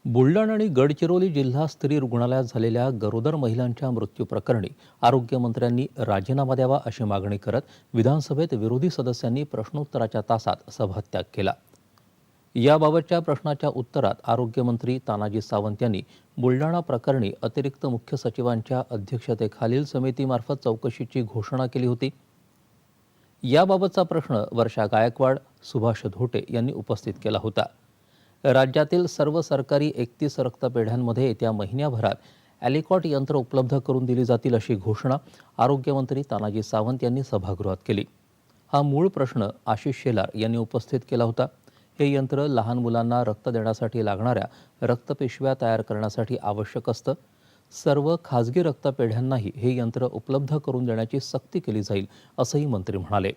बुलढाणा आणि गडचिरोली जिल्हा स्त्री रुग्णालयात झालेल्या गरोदर महिलांच्या मृत्यूप्रकरणी आरोग्यमंत्र्यांनी राजीनामा द्यावा अशी मागणी करत विधानसभेत विरोधी सदस्यांनी प्रश्नोत्तराच्या तासात सभात्याग केला. याबाबतच्या प्रश्नाच्या उत्तरात आरोग्यमंत्री तानाजी सावंत यांनी बुलढाणा प्रकरणी अतिरिक्त मुख्य सचिवांच्या अध्यक्षतेखालील समितीमार्फत चौकशीची घोषणा केली होती. याबाबतचा प्रश्न वर्षा गायकवाड, सुभाष धोटे यांनी उपस्थित केला होता. राज्यातील सर्व सरकारी 31 रक्तपेढ्यांमध्ये येत्या महिन्याभरात ॲलिकॉट यंत्र उपलब्ध करून दिली जातील अशी घोषणा आरोग्यमंत्री तानाजी सावंत यांनी सभागृहात केली. हा मूळ प्रश्न आशिष शेलार यांनी उपस्थित केला होता. हे यंत्र लहान मुलांना रक्त देण्यासाठी लागणाऱ्या रक्तपिशव्या तयार करण्यासाठी आवश्यक असतं. सर्व खाजगी रक्तपेढ्यांनाही हे यंत्र उपलब्ध करून देण्याची सक्ती केली जाईल असंही मंत्री म्हणाले.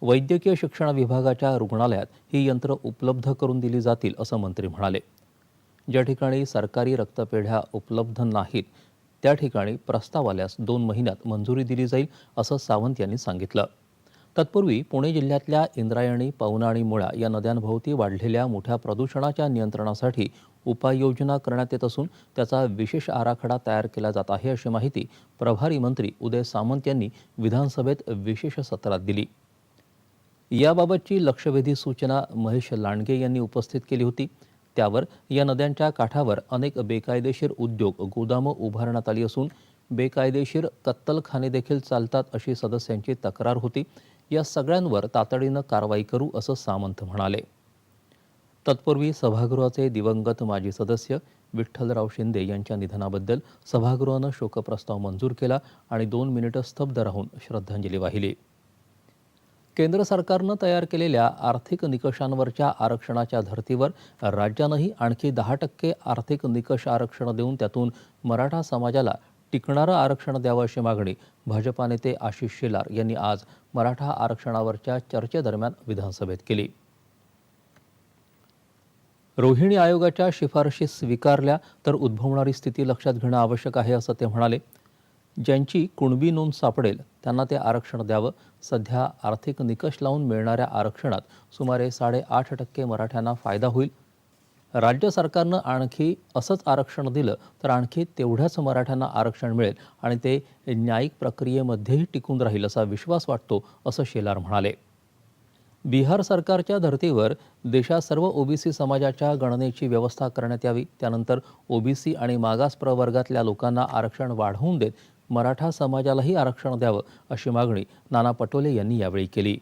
वैद्यकीय शिक्षण विभागाच्या रुग्णालयात ही यंत्र उपलब्ध करून दिली जातील असं मंत्री म्हणाले. ज्या ठिकाणी सरकारी रक्तपेढ्या उपलब्ध नाहीत त्या ठिकाणी प्रस्ताव आल्यास 2 महिन्यात मंजुरी दिली जाईल असं सावंत यांनी सांगितलं. तत्पूर्वी पुणे जिल्ह्यातल्या इंद्रायणी, पवना आणि मुळा या नद्यांभोवती वाढलेल्या मोठ्या प्रदूषणाच्या नियंत्रणासाठी उपाययोजना करण्यात येत असून त्याचा विशेष आराखडा तयार केला जात आहे अशी माहिती प्रभारी मंत्री उदय सामंत यांनी विधानसभेत विशेष सत्रात दिली. याबाबतची लक्षवेधी सूचना महेश लांडगे यांनी उपस्थित केली होती. त्यावर या नद्यांच्या काठावर अनेक बेकायदेशीर उद्योग, गोदामं उभारण्यात आली असून बेकायदेशीर कत्तलखाने देखील चालतात अशी सदस्यांची तक्रार होती. या सगळ्यांवर तातडीनं कारवाई करू असं सामंत म्हणाले. तत्पूर्वी सभागृहाचे दिवंगत माजी सदस्य विठ्ठलराव शिंदे यांच्या निधनाबद्दल सभागृहानं शोकप्रस्ताव मंजूर केला आणि 2 मिनिटं स्तब्ध राहून श्रद्धांजली वाहिली. केंद्र सरकारनं तयार केलेल्या आर्थिक निकषांवरच्या आरक्षणाच्या धर्तीवर राज्यानंही आणखी 10% आर्थिक निकष आरक्षण देऊन त्यातून मराठा समाजाला टिकणारं आरक्षण द्यावं अशी मागणी भाजपा नेते आशिष शेलार यांनी आज मराठा आरक्षणावरच्या चर्चेदरम्यान विधानसभेत केली. रोहिणी आयोगाच्या शिफारशी स्वीकारल्या तर उद्भवणारी स्थिती लक्षात घेणं आवश्यक आहे असं ते म्हणाले. ज्यांची कुणबी नोंद सापडेल त्यांना ते आरक्षण द्यावं. सध्या आर्थिक निकष लावून मिळणाऱ्या आरक्षणात सुमारे 8.5% मराठ्यांना फायदा होईल. राज्य सरकारनं आणखी असंच आरक्षण दिलं तर आणखी तेवढ्याच मराठ्यांना आरक्षण मिळेल आणि ते न्यायिक प्रक्रियेमध्येही टिकून राहील असा विश्वास वाटतो असं शेलार म्हणाले. बिहार सरकारच्या धर्तीवर देशात सर्व ओबीसी समाजाच्या गणनेची व्यवस्था करण्यात यावी. त्यानंतर ओबीसी आणि मागास प्रवर्गातल्या लोकांना आरक्षण वाढवून देत मराठा समाजालाही आरक्षण द्यावं अशी मागणी नाना पटोले यांनी यावेळी केली.